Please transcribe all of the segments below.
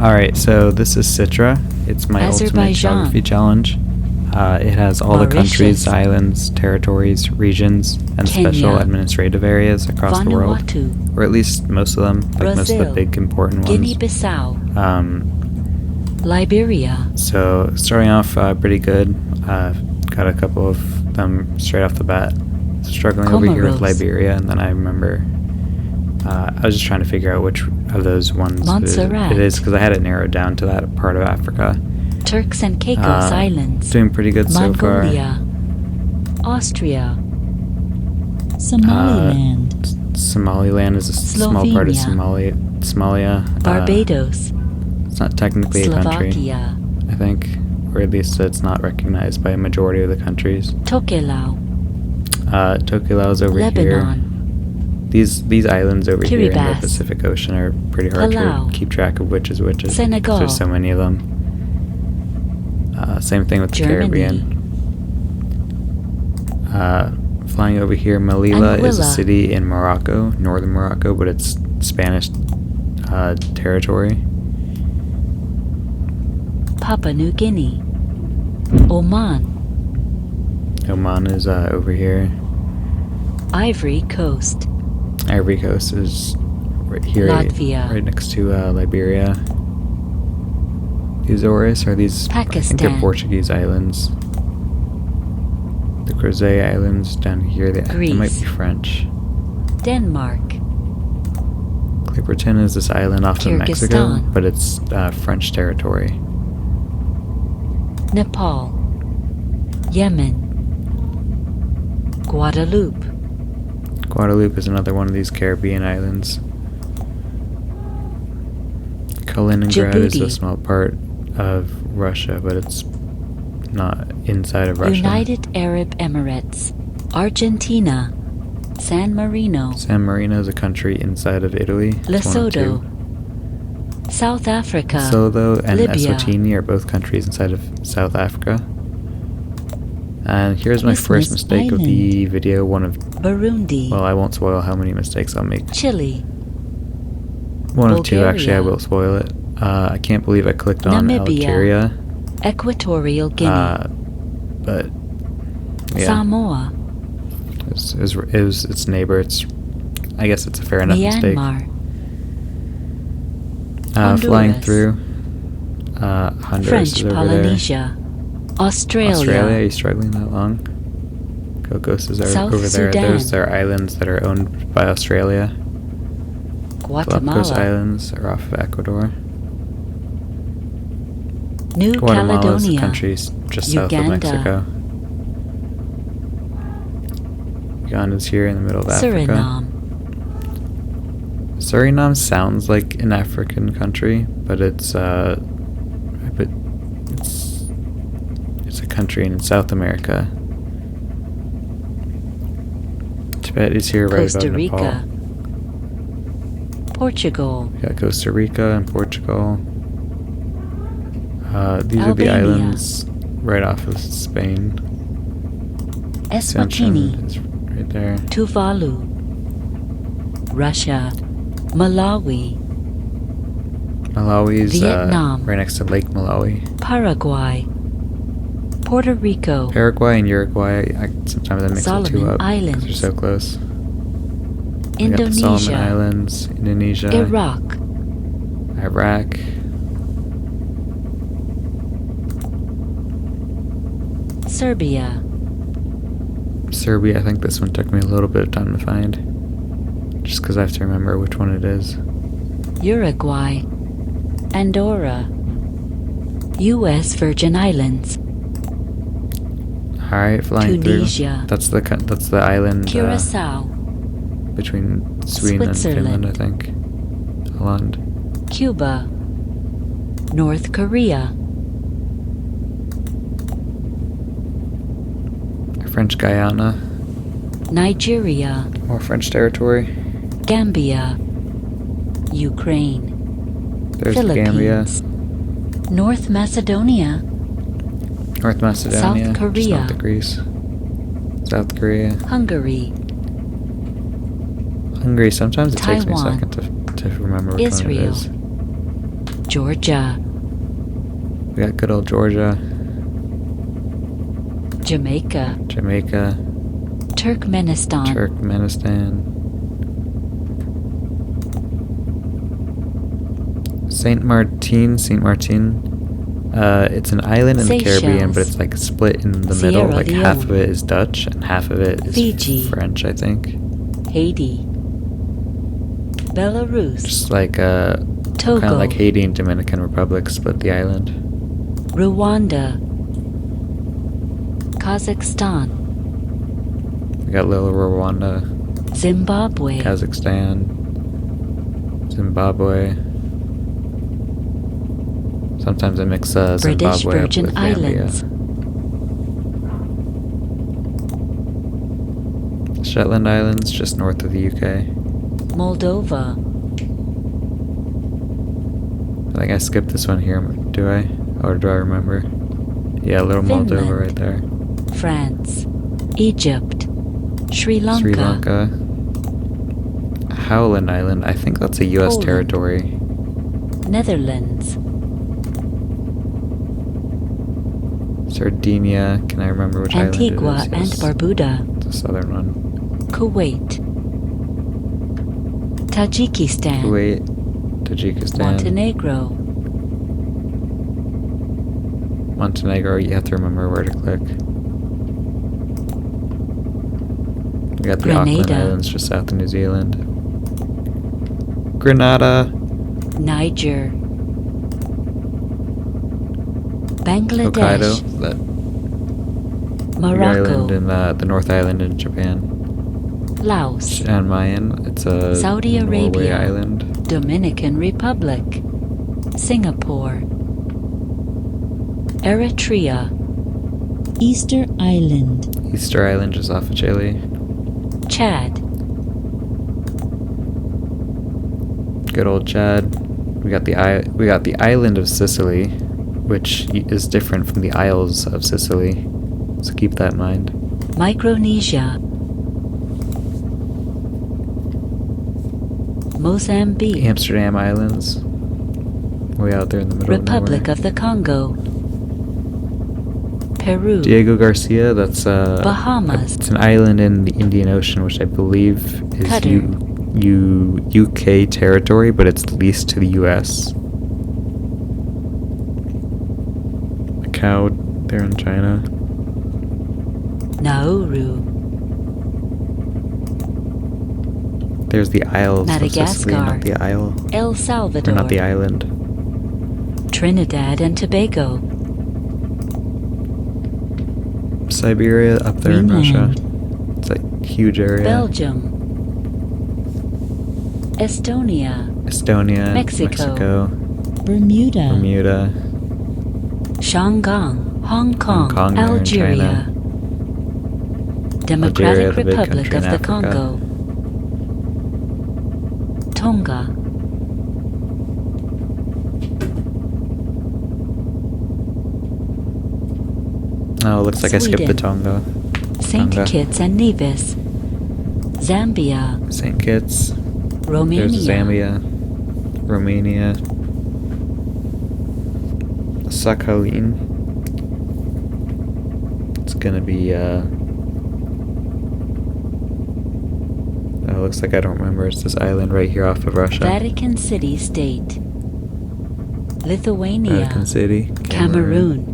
Alright, so this is C.I.T.R.A. It's my ultimate geography challenge. It has all the countries, islands, territories, regions, and special administrative areas across the world. Or at least most of them, like most of the big important ones. Guinea-Bissau, Liberia. So starting off pretty good. Got a couple of them straight off the bat. Struggling over here with Liberia, and then I remember I was just trying to figure out which of those ones it is because I had it narrowed down to that part of Africa. Turks and Caicos Islands. Doing pretty good Mongolia, so far. Austria. Somaliland. Somaliland is a small part of Somalia. Barbados. It's not technically a country, I think, or at least it's not recognized by a majority of the countries. Tokelau. Tokelau is over Lebanon. here. These islands over here in the Pacific Ocean are pretty hard to keep track of which is which. Senegal. There's so many of them. Same thing with the Caribbean. Flying over here, Melilla is a city in Morocco, northern Morocco, but it's Spanish territory. Papua New Guinea. Oman. Oman is over here. Ivory Coast. Ivory Coast is right here, Latvia. right next to Liberia. The Azores are these, Pakistan. I think they're Portuguese islands. The Crozet Islands down here, they might be French. Denmark. Clipperton is this island off of Mexico, but it's French territory. Nepal. Yemen. Guadeloupe. Guadeloupe is another one of these Caribbean islands. Kaliningrad is a small part of Russia, but it's not inside of Russia. United Arab Emirates. Argentina. San Marino. San Marino is a country inside of Italy. Lesotho. South Africa. Lesotho and Libya. Eswatini are both countries inside of South Africa. And here's my first mistake of the video, one of... Burundi. Well, I won't spoil how many mistakes I'll make. Chile. One of two, actually, I will spoil it. I can't believe I clicked on Namibia. C.I.T.R.A. Equatorial Guinea. But, yeah. Samoa. It was its neighbor. I guess it's a fair enough Myanmar. mistake. Flying through. Honduras French is over Polynesia. Australia. Australia, are you struggling that long? Cocos is South over there. Sudan. Those are islands that are owned by Australia. Guatemala. Galapagos Islands are off of Ecuador. New Guatemala is a Caledonia. country just south Uganda. of Mexico. Uganda's here in the middle of Africa. Suriname sounds like an African country, but it's a country in South America. Tibet is here right above Nepal. Costa Rica. Portugal. We got Costa Rica and Portugal. These are the Albania. islands right off of Spain. Eswatini. is right there. Tuvalu. Russia. Malawi. Malawi is Vietnam. right next to Lake Malawi. Paraguay. Puerto Rico. Paraguay and Uruguay, sometimes I mix the two Solomon up because they're Islands. so close. We got the Indonesia. Solomon Islands, Indonesia, Iraq. Iraq, Serbia. Serbia. I think this one took me a little bit of time to find, just because I have to remember which one it is. Uruguay. Andorra. U.S. Virgin Islands. All right, flying Tunisia. through. That's the island Curacao. between Sweden and Switzerland. Finland, I think. Holland. Cuba. North Korea. French Guyana. Nigeria. More French territory. Gambia. Ukraine. There's Gambia. Philippines. North Macedonia. North Macedonia. South Just Korea. north of Greece. South Korea. Hungary. Hungary. Sometimes it takes me a Taiwan. second to remember which one it Israel. is. Georgia. We got good old Georgia. Jamaica. Jamaica. Turkmenistan. Turkmenistan. Saint Martin. It's an island in the Caribbean, but it's like split in the middle. Sierra Like Leone. half of it is Dutch and half of it is Fiji. French, I think. Haiti. Belarus. Just like Togo. kind of like Haiti and Dominican Republic split the island. Rwanda. Kazakhstan. We got little Rwanda, Zimbabwe. Kazakhstan, Zimbabwe. Sometimes I mix British Zimbabwe up Virgin with Gambia. Islands. Shetland Islands, just north of the UK. Moldova. I think I skipped this one here. Do I? Or do I remember? Yeah, little Finland. Moldova right there. France. Egypt. Sri Lanka. Sri Lanka. Howland Island. I think that's a U.S. Poland. territory. Netherlands. Sardinia. Can I remember which Antigua island it and is? Yes. Barbuda. It's the southern one. Kuwait. Tajikistan. Kuwait. Tajikistan. Montenegro, you have to remember where to click. We got the Grenada. Auckland Islands just south of New Zealand. Grenada. Niger. Bangladesh. Hokkaido. That Morocco. island in the North Island in Japan. Laos. Chiang Mayan. It's a Saudi Norway Arabia. island. Dominican Republic. Singapore. Eritrea. Easter Island. Easter Island just off of Chile. Chad. Good old Chad. We got the island of Sicily, which is different from the Isles of Sicily. So keep that in mind. Micronesia. Mozambique. Amsterdam Islands. Way out there in the middle Republic of of the Congo. Peru. Diego Garcia, that's Bahamas. it's an island in the Indian Ocean, which I believe is Qatar. UK territory, but it's leased to the US. Macau, there in China. Nauru. There's the Isles of Sicily, Madagascar. not the Isle. El Or Salvador. not the island. Trinidad and Tobago. Siberia, up there in Russia. It's a huge area. Belgium. Estonia. Estonia, Mexico. Bermuda. Bermuda. Shanghai. Hong Kong. Kong there in Algeria. China. Democratic Algeria, the big Republic country of in the Africa. Congo. Tonga. Oh, looks like I skipped the Sweden. Tonga. St. Tonga. Kitts and Nevis. Zambia. St. Kitts. Romania. There's Zambia. Romania. Sakhalin. It's gonna be, oh, it looks like I don't remember. It's this island right here off of Russia. Vatican City State. Lithuania. Vatican City. Cameroon.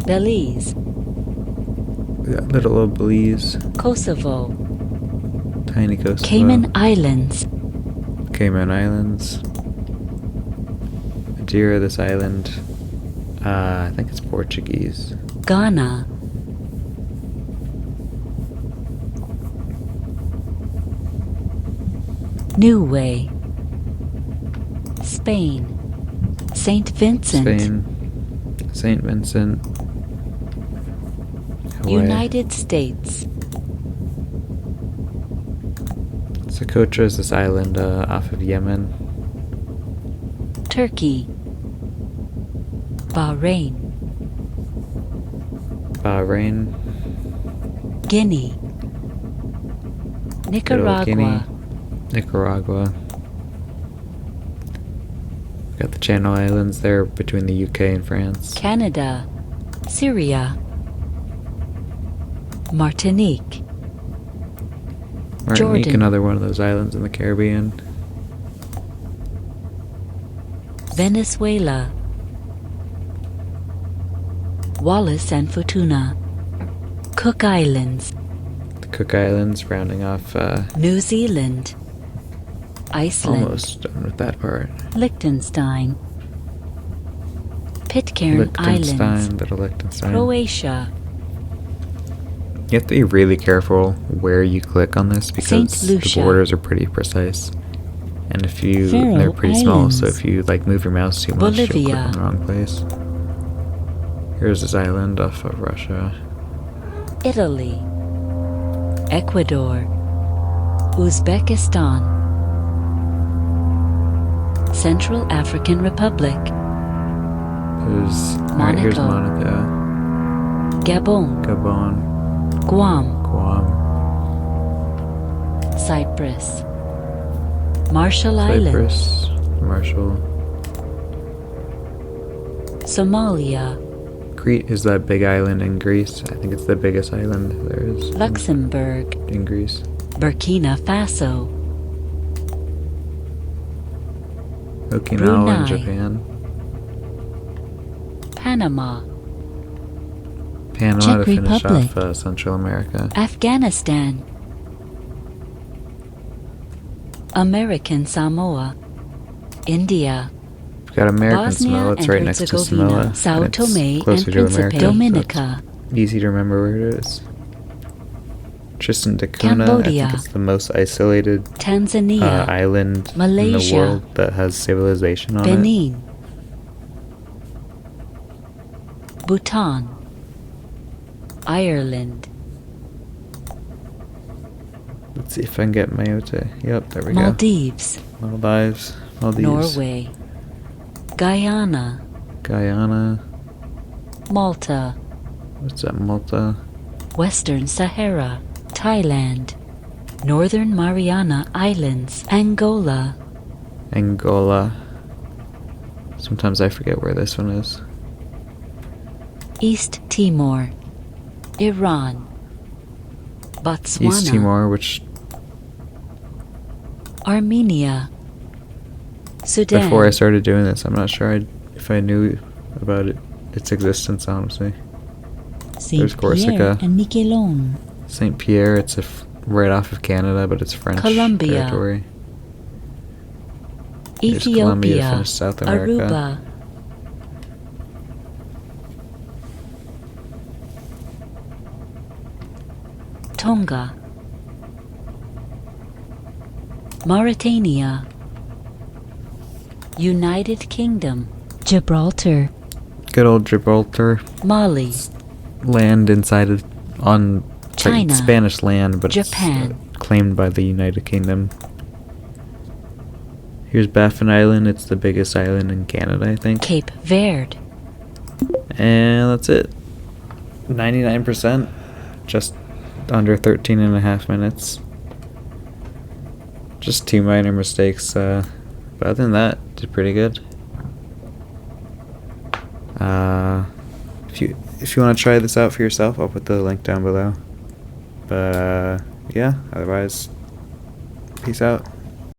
Belize. We got little old Belize. Kosovo. Tiny Kosovo. Cayman Islands. Cayman Islands. Madeira, this island. I think it's Portuguese. Ghana. Niue. Spain. St. Vincent. Spain. St. Vincent. Hawaii. United States. Socotra is this island off of Yemen. Turkey. Bahrain. Bahrain. Guinea. Good old Guinea. Nicaragua. Nicaragua. Got the Channel Islands there between the UK and France. Canada, Syria, Martinique, Martinique, Jordan. another one of those islands in the Caribbean. Venezuela, Wallis and Futuna, Cook Islands, The Cook Islands, rounding off. New Zealand, Iceland, Almost done with that part. Liechtenstein, Pitcairn Islands, Little Liechtenstein. Croatia, You have to be really careful where you click on this because Saint the Lucia. borders are pretty precise. And if you, Faroe they're pretty small, so Islands. if you like move your mouse too much, you'll click Bolivia. on the wrong place. Here's this island off of Russia. Italy, Ecuador, Uzbekistan, Central African Republic, Alright, here's Monaco, Gabon, Gabon, Guam, Guam, Cyprus, Marshall Islands, Cyprus, Marshall. Somalia, Crete is that big island in Greece. I think it's the biggest island there is Luxembourg, in Greece. Burkina Faso, Okinawa Brunei. in Japan. Panama, Panama Czech to finish Republic. off Central America. Afghanistan, American Samoa, India, We've got American Bosnia Samoa. It's and right next to Herzegovina, Samoa. Sao and it's Tome and closer to Principe, America, so Dominica, it's easy to remember where it is. Tristan da Cunha, I Cambodia, think it's the most isolated Tanzania, island in Malaysia, the world that has civilization on it. Benin, Bhutan, Ireland, Let's see if I can get Mayotte. Yep, there we Maldives, go. Maldives. Norway, Guyana, Guyana. Malta, What's that, Malta? Western Sahara, Thailand, Northern Mariana Islands, Angola, Angola. Sometimes I forget where this one is. East Timor, Iran, Botswana, East Timor, which Armenia, Sudan, before I started doing this, I'm not sure if I knew about its existence, honestly. There's Corsica. and Miquelon, St. Pierre, it's right off of Canada, but it's French Colombia, territory. There's Colombia to Ethiopia, finish South America. Aruba, Tonga, Mauritania, United Kingdom, Gibraltar, Good old Gibraltar. Mali, Land inside of, China, Spanish land, but Japan, it's claimed by the United Kingdom. Here's Baffin Island. It's the biggest island in Canada, I think. Cape Verde, And that's it. 99%. Just under 13 and a half minutes. Just 2 minor mistakes. But other than that, did pretty good. If you want to try this out for yourself, I'll put the link down below. But yeah, otherwise, peace out.